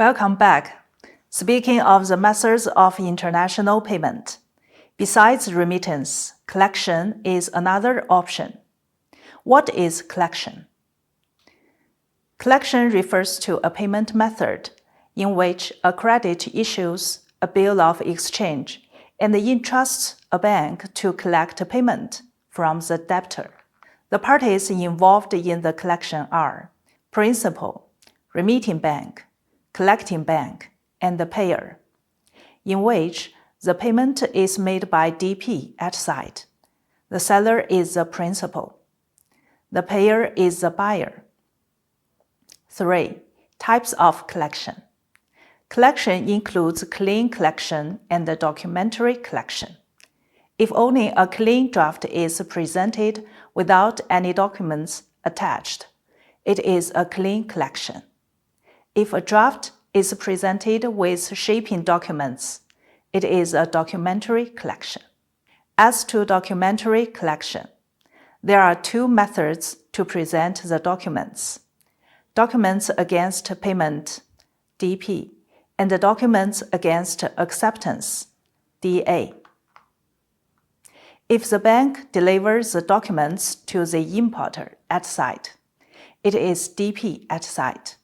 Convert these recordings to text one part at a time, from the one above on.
Welcome back. Speaking of the methods of international payment, besides remittance, collection is another option. What is collection? Collection refers to a payment method in which a credit issues a bill of exchange and entrusts a bank to collect payment from the debtor. The parties involved in the collection are principal, remitting bank, collecting bank, and the payer, in which the payment is made by DP at site. The seller is the principal. The payer is the buyer. 3. Types of collection. Collection includes clean collection and documentary collection. If only a clean draft is presented without any documents attached, it is a clean collection. If a draft is presented with shipping documents, it is a documentary collection. As to documentary collection, there are two methods to present the documents: documents against payment, DP, and the documents against acceptance, DA. If the bank delivers the documents to the importer at site, it is DP at site.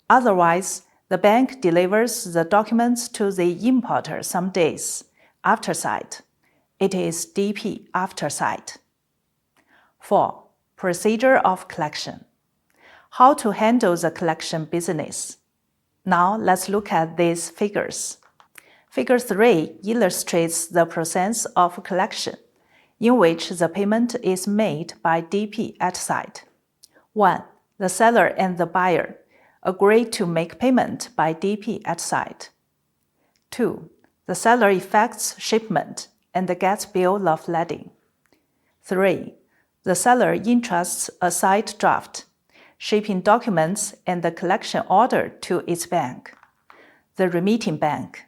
Otherwise, the bank delivers the documents to the importer some days after site. It is DP after site. 4. Procedure of collection. How to handle the collection business. Now let's look at these figures. Figure 3 illustrates the process of collection, in which the payment is made by DP at site. 1. The seller and the buyer agree to make payment by DP at site. 2. The seller effects shipment and gets bill of lading. 3. The seller entrusts a site draft, shipping documents and the collection order to its bank, the remitting bank.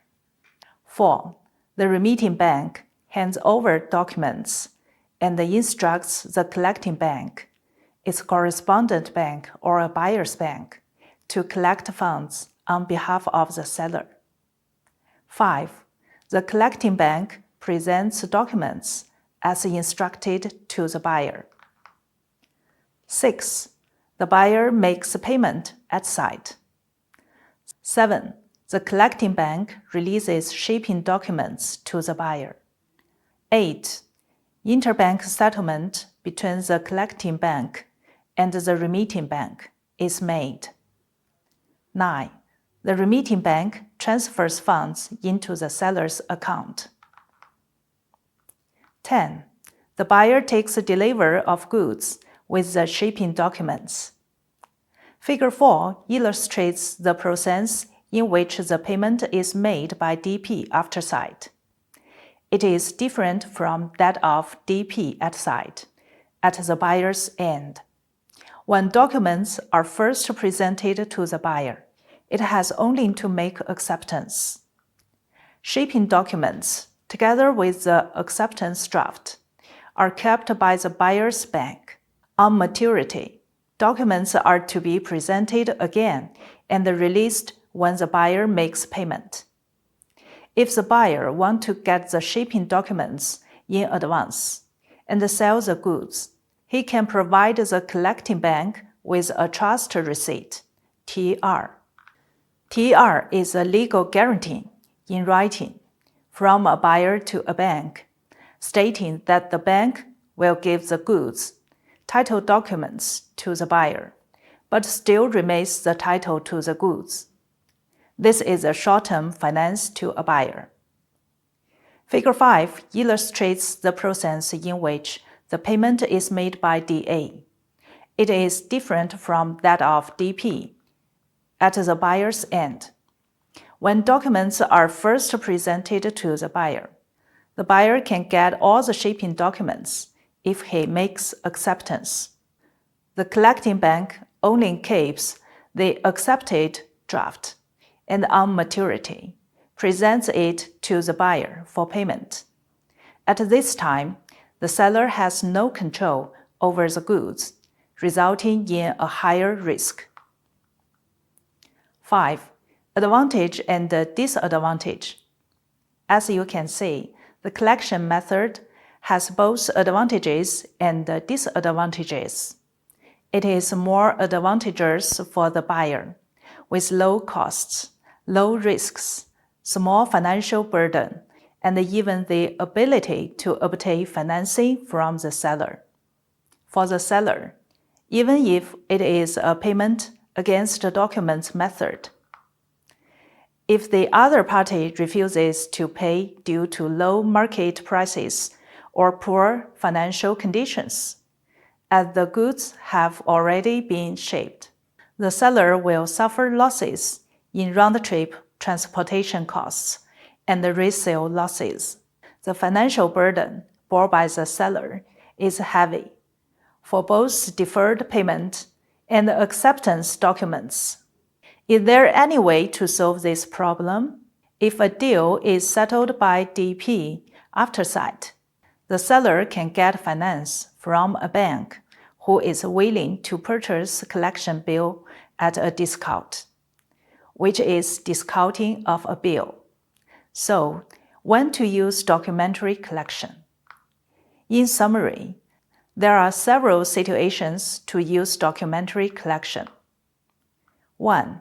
4. The remitting bank hands over documents and instructs the collecting bank, its correspondent bank or a buyer's bank, to collect funds on behalf of the seller. 5. The collecting bank presents documents as instructed to the buyer. 6. The buyer makes payment at site. 7. The collecting bank releases shipping documents to the buyer. 8. Interbank settlement between the collecting bank and the remitting bank is made. 9. The remitting bank transfers funds into the seller's account. 10. The buyer takes delivery of goods with the shipping documents. Figure 4 illustrates the process in which the payment is made by DP after site. It is different from that of DP at site, at the buyer's end. When documents are first presented to the buyer, it has only to make acceptance. Shipping documents, together with the acceptance draft, are kept by the buyer's bank. On maturity, documents are to be presented again and released when the buyer makes payment. If the buyer wants to get the shipping documents in advance and sell the goods, he can provide the collecting bank with a trust receipt, TR. TR is a legal guarantee in writing from a buyer to a bank, stating that the bank will give the goods, title documents to the buyer, but still remains the title to the goods. This is a short-term finance to a buyer. Figure 5 illustrates the process in which the payment is made by DA. It is different from that of DP at the buyer's end. When documents are first presented to the buyer can get all the shipping documents if he makes acceptance. The collecting bank only keeps the accepted draft and on maturity, presents it to the buyer for payment. At this time, the seller has no control over the goods, resulting in a higher risk. 5. Advantage and disadvantage. As you can see, the collection method has both advantages and disadvantages. It is more advantageous for the buyer, with low costs, low risks, small financial burden, and even the ability to obtain financing from the seller. For the seller, even if it is a payment against the document method, if the other party refuses to pay due to low market prices or poor financial conditions, as the goods have already been shipped, the seller will suffer losses in round-trip transportation costs and resale losses. The financial burden borne by the seller is heavy for both deferred payment and acceptance documents. Is there any way to solve this problem? If a deal is settled by DP after sight, the seller can get finance from a bank who is willing to purchase collection bill at a discount, which is discounting of a bill. So, when to use documentary collection? In summary, there are several situations to use documentary collection. 1.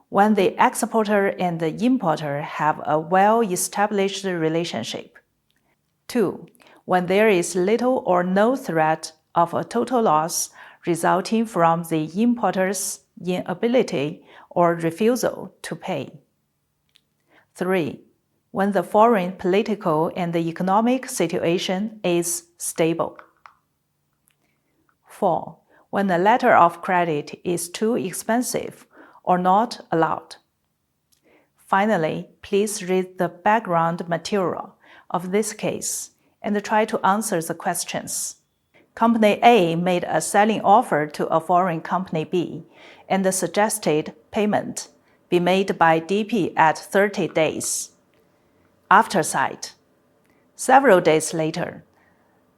When the exporter and the importer have a well-established relationship. 2. When there is little or no threat of a total loss resulting from the importer's inability or refusal to pay. 3. When the foreign political and economic situation is stable. 4. When a letter of credit is too expensive or not allowed. Finally, please read the background material of this case and try to answer the questions. Company A made a selling offer to a foreign company B and suggested payment be made by DP at 30 days. After sight. Several days later,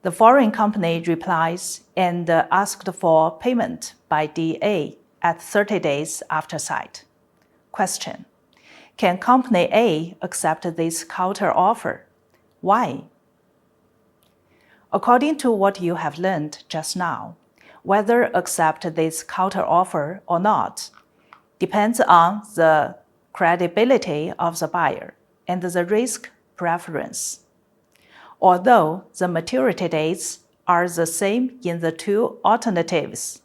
the foreign company replies and asked for payment by DA at 30 days after sight. Question: can Company A accept this counter offer? Why? According to what you have learned just now, whether accept this counter offer or not depends on the credibility of the buyer and the risk preference. Although the maturity dates are the same in the two alternatives,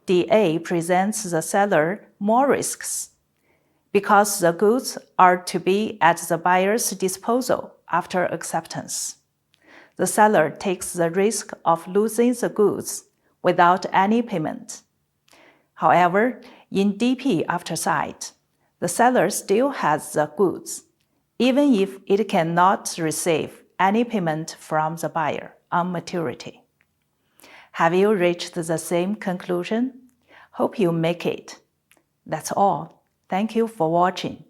DA presents the seller more risks because the goods are to be at the buyer's disposal after acceptance. The seller takes the risk of losing the goods without any payment. However, in DP after sight, the seller still has the goods, even if it cannot receive any payment from the buyer on maturity. Have you reached the same conclusion? Hope you make it. That's all. Thank you for watching.